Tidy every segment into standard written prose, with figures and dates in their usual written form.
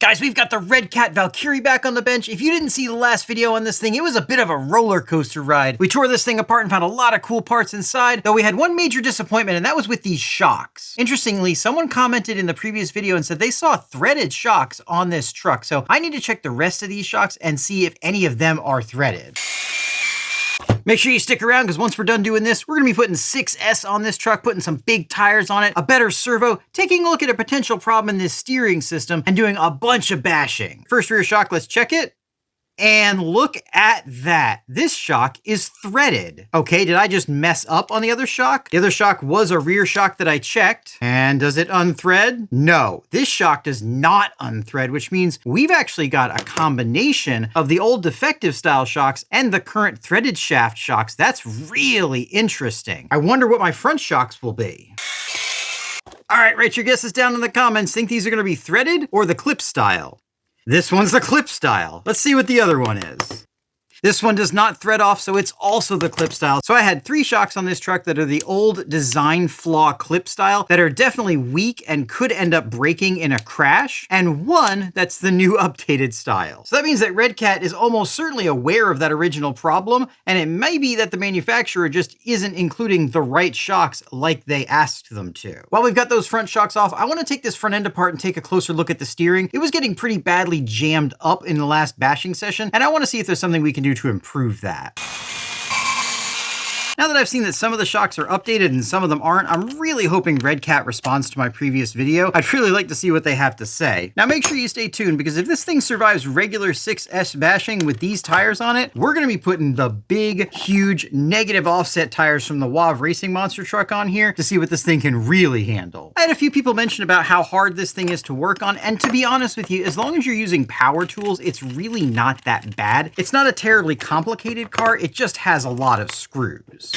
Guys, we've got the Redcat Valkyrie back on the bench. If you didn't see the last video on this thing, it was a bit of a roller coaster ride. We tore this thing apart and found a lot of cool parts inside, though we had one major disappointment, and that was with these shocks. Interestingly, someone commented in the previous video and said they saw threaded shocks on this truck, so I need to check the rest of these shocks and see if any of them are threaded. Make sure you stick around, because once we're done doing this, we're going to be putting 6S on this truck, putting some big tires on it, a better servo, taking a look at a potential problem in this steering system, and doing a bunch of bashing. First rear shock, let's check it. And look at that. This shock is threaded. Okay, did I just mess up on the other shock? The other shock was a rear shock that I checked. And does it unthread? No, this shock does not unthread, which means we've actually got a combination of the old defective style shocks and the current threaded shaft shocks. That's really interesting. I wonder what my front shocks will be. All right, write your guesses down in the comments. Think these are gonna be threaded or the clip style? This one's the clip style. Let's see what the other one is. This one does not thread off, so it's also the clip style. So I had 3 shocks on this truck that are the old design flaw clip style that are definitely weak and could end up breaking in a crash, and one that's the new updated style. So that means that Redcat is almost certainly aware of that original problem, and it may be that the manufacturer just isn't including the right shocks like they asked them to. While we've got those front shocks off, I want to take this front end apart and take a closer look at the steering. It was getting pretty badly jammed up in the last bashing session, and I want to see if there's something we can do to improve that. Now that I've seen that some of the shocks are updated and some of them aren't, I'm really hoping Redcat responds to my previous video. I'd really like to see what they have to say. Now make sure you stay tuned, because if this thing survives regular 6S bashing with these tires on it, we're gonna be putting the big, huge, negative offset tires from the WAV Racing Monster truck on here to see what this thing can really handle. I had a few people mention about how hard this thing is to work on, and to be honest with you, as long as you're using power tools, it's really not that bad. It's not a terribly complicated car, it just has a lot of screws.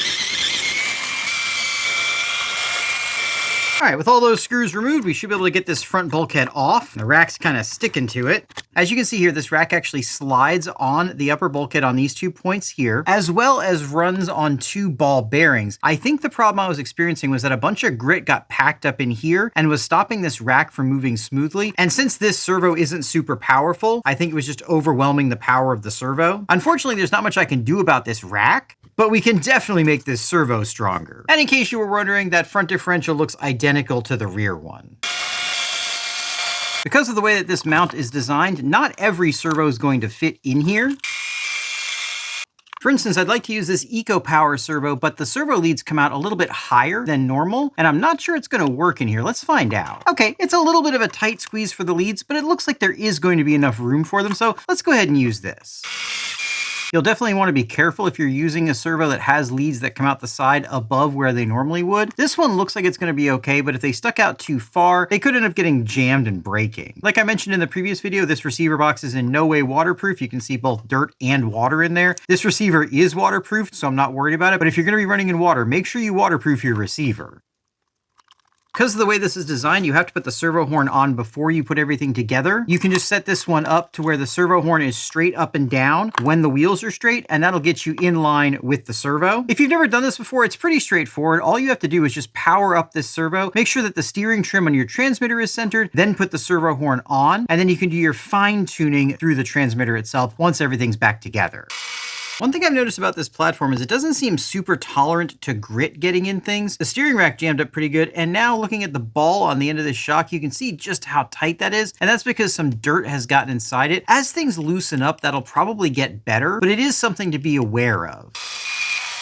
All right, with all those screws removed, we should be able to get this front bulkhead off. The rack's kind of sticking to it. As you can see here, this rack actually slides on the upper bulkhead on these 2 points here, as well as runs on 2 ball bearings. I think the problem I was experiencing was that a bunch of grit got packed up in here and was stopping this rack from moving smoothly. And since this servo isn't super powerful, I think it was just overwhelming the power of the servo. Unfortunately, there's not much I can do about this rack, but we can definitely make this servo stronger. And in case you were wondering, that front differential looks identical to the rear one. Because of the way that this mount is designed, not every servo is going to fit in here. For instance, I'd like to use this EcoPower servo, but the servo leads come out a little bit higher than normal, and I'm not sure it's gonna work in here. Let's find out. Okay, it's a little bit of a tight squeeze for the leads, but it looks like there is going to be enough room for them, so let's go ahead and use this. You'll definitely want to be careful if you're using a servo that has leads that come out the side above where they normally would. This one looks like it's going to be okay, but if they stuck out too far, they could end up getting jammed and breaking. Like I mentioned in the previous video, this receiver box is in no way waterproof. You can see both dirt and water in there. This receiver is waterproof, so I'm not worried about it, but if you're going to be running in water, make sure you waterproof your receiver. Because of the way this is designed, you have to put the servo horn on before you put everything together. You can just set this one up to where the servo horn is straight up and down when the wheels are straight, and that'll get you in line with the servo. If you've never done this before, it's pretty straightforward. All you have to do is just power up this servo, make sure that the steering trim on your transmitter is centered, then put the servo horn on, and then you can do your fine tuning through the transmitter itself once everything's back together. One thing I've noticed about this platform is it doesn't seem super tolerant to grit getting in things. The steering rack jammed up pretty good, and now looking at the ball on the end of this shock, you can see just how tight that is, and that's because some dirt has gotten inside it. As things loosen up, that'll probably get better, but it is something to be aware of.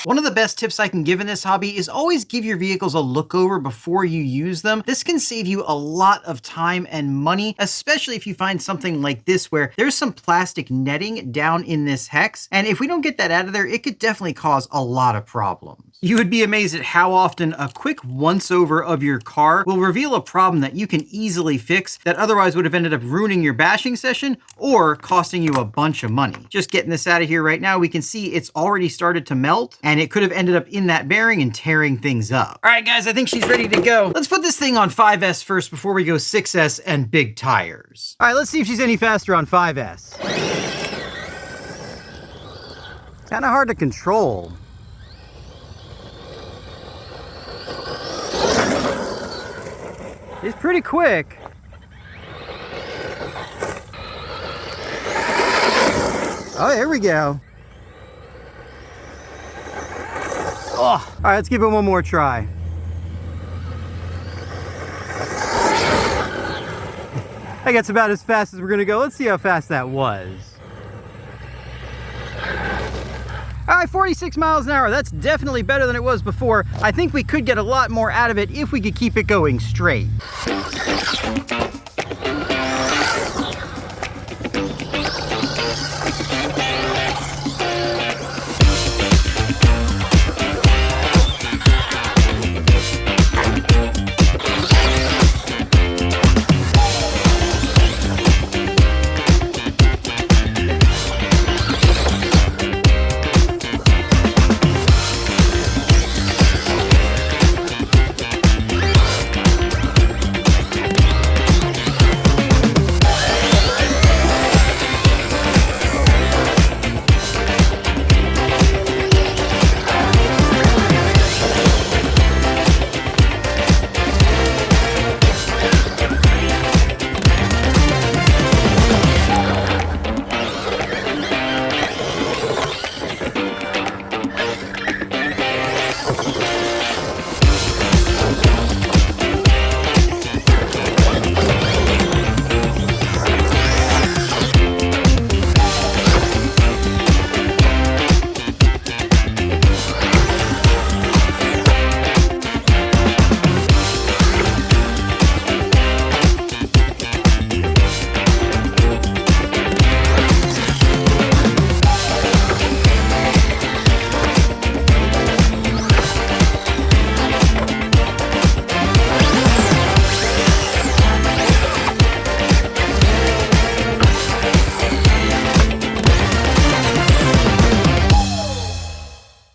One of the best tips I can give in this hobby is always give your vehicles a look over before you use them. This can save you a lot of time and money, especially if you find something like this where there's some plastic netting down in this hex, and if we don't get that out of there, it could definitely cause a lot of problems. You would be amazed at how often a quick once-over of your car will reveal a problem that you can easily fix that otherwise would have ended up ruining your bashing session or costing you a bunch of money. Just getting this out of here right now, we can see it's already started to melt, and it could have ended up in that bearing and tearing things up. All right, guys, I think she's ready to go. Let's put this thing on 5S first before we go 6S and big tires. All right, let's see if she's any faster on 5S. Kind of hard to control. It's pretty quick. Oh, here we go. Oh, all right, let's give it one more try. I guess about as fast as we're gonna go. Let's see how fast that was. All right, 46 miles an hour. That's definitely better than it was before. I think we could get a lot more out of it if we could keep it going straight.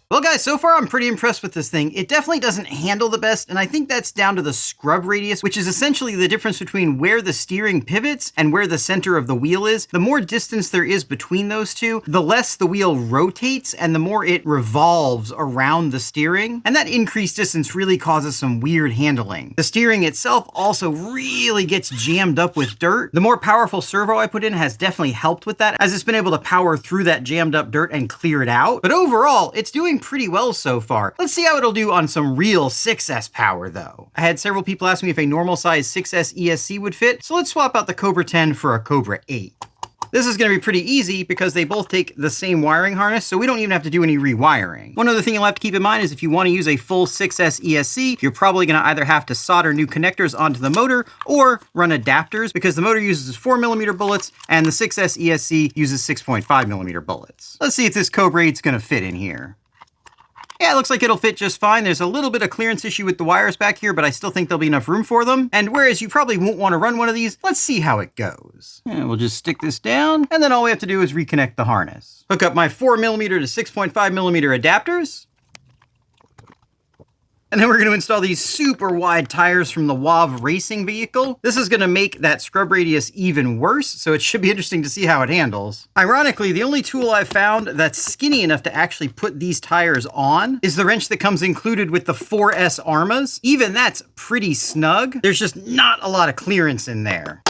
Well guys, so far I'm pretty impressed with this thing. It definitely doesn't handle the best, and I think that's down to the scrub radius, which is essentially the difference between where the steering pivots and where the center of the wheel is. The more distance there is between those two, the less the wheel rotates and the more it revolves around the steering. And that increased distance really causes some weird handling. The steering itself also really gets jammed up with dirt. The more powerful servo I put in has definitely helped with that, as it's been able to power through that jammed up dirt and clear it out. But overall, it's doing pretty well so far. Let's see how it'll do on some real 6S power though. I had several people ask me if a normal size 6S ESC would fit, so let's swap out the Cobra 10 for a Cobra 8. This is going to be pretty easy because they both take the same wiring harness, so we don't even have to do any rewiring. One other thing you'll have to keep in mind is if you want to use a full 6S ESC, you're probably going to either have to solder new connectors onto the motor or run adapters, because the motor uses 4mm bullets and the 6S ESC uses 6.5mm bullets. Let's see if this Cobra 8's going to fit in here. Yeah, it looks like it'll fit just fine. There's a little bit of clearance issue with the wires back here, but I still think there'll be enough room for them. And whereas you probably won't want to run one of these, let's see how it goes. Yeah, we'll just stick this down, and then all we have to do is reconnect the harness. Hook up my 4mm to 6.5mm adapters. And then we're going to install these super wide tires from the WAV racing vehicle. This is going to make that scrub radius even worse, so it should be interesting to see how it handles. Ironically, the only tool I've found that's skinny enough to actually put these tires on is the wrench that comes included with the 4S Arrmas. Even that's pretty snug. There's just not a lot of clearance in there.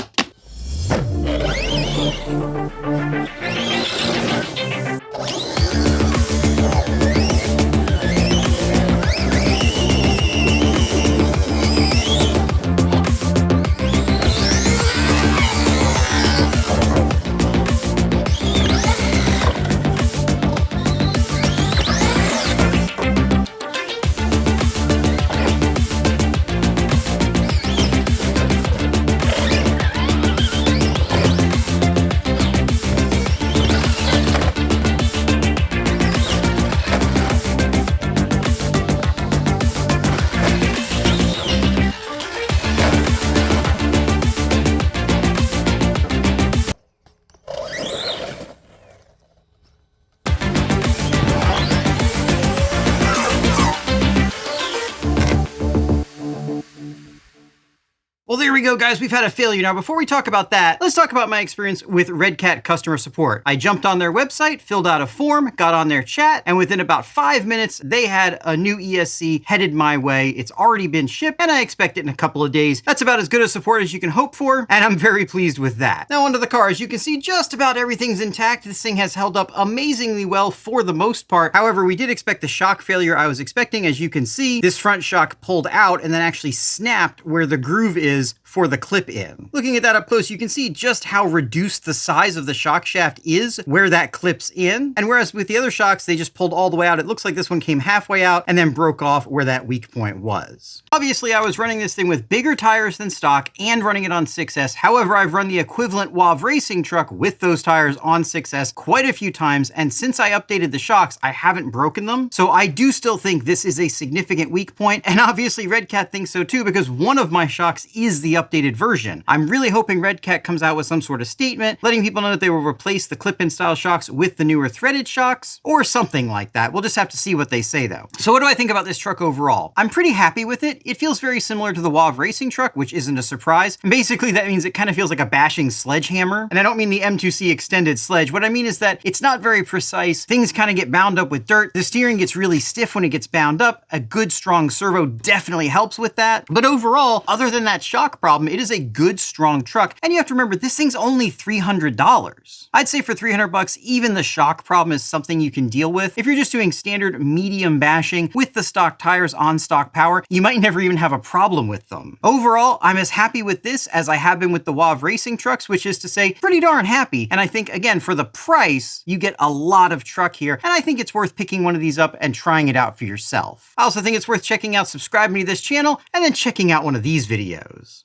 go, guys. We've had a failure. Now, before we talk about that, let's talk about my experience with Redcat customer support. I jumped on their website, filled out a form, got on their chat, and within about 5 minutes, they had a new ESC headed my way. It's already been shipped, and I expect it in a couple of days. That's about as good a support as you can hope for, and I'm very pleased with that. Now, onto the car. As you can see, just about everything's intact. This thing has held up amazingly well for the most part. However, we did expect the shock failure I was expecting. As you can see, this front shock pulled out and then actually snapped where the groove is for the clip in. Looking at that up close, you can see just how reduced the size of the shock shaft is where that clips in. And whereas with the other shocks, they just pulled all the way out, it looks like this one came halfway out and then broke off where that weak point was. Obviously, I was running this thing with bigger tires than stock and running it on 6S. However, I've run the equivalent WAV racing truck with those tires on 6S quite a few times, and since I updated the shocks, I haven't broken them. So I do still think this is a significant weak point, and obviously Redcat thinks so too, because one of my shocks is the updated version. I'm really hoping Redcat comes out with some sort of statement letting people know that they will replace the clip-in style shocks with the newer threaded shocks or something like that. We'll just have to see what they say though. So what do I think about this truck overall? I'm pretty happy with it. It feels very similar to the WAV racing truck, which isn't a surprise. And basically that means it kind of feels like a bashing sledgehammer. And I don't mean the M2C extended sledge. What I mean is that it's not very precise. Things kind of get bound up with dirt. The steering gets really stiff when it gets bound up. A good strong servo definitely helps with that. But overall, other than that shock problem, it is a good strong truck. And you have to remember, this thing's only $300. I'd say for 300 bucks, even the shock problem is something you can deal with. If you're just doing standard medium bashing with the stock tires on stock power, you might never even have a problem with them. Overall, I'm as happy with this as I have been with the WAV racing trucks, which is to say pretty darn happy. And I think, again, for the price, you get a lot of truck here. And I think it's worth picking one of these up and trying it out for yourself. I also think it's worth checking out, subscribing to this channel, and then checking out one of these videos.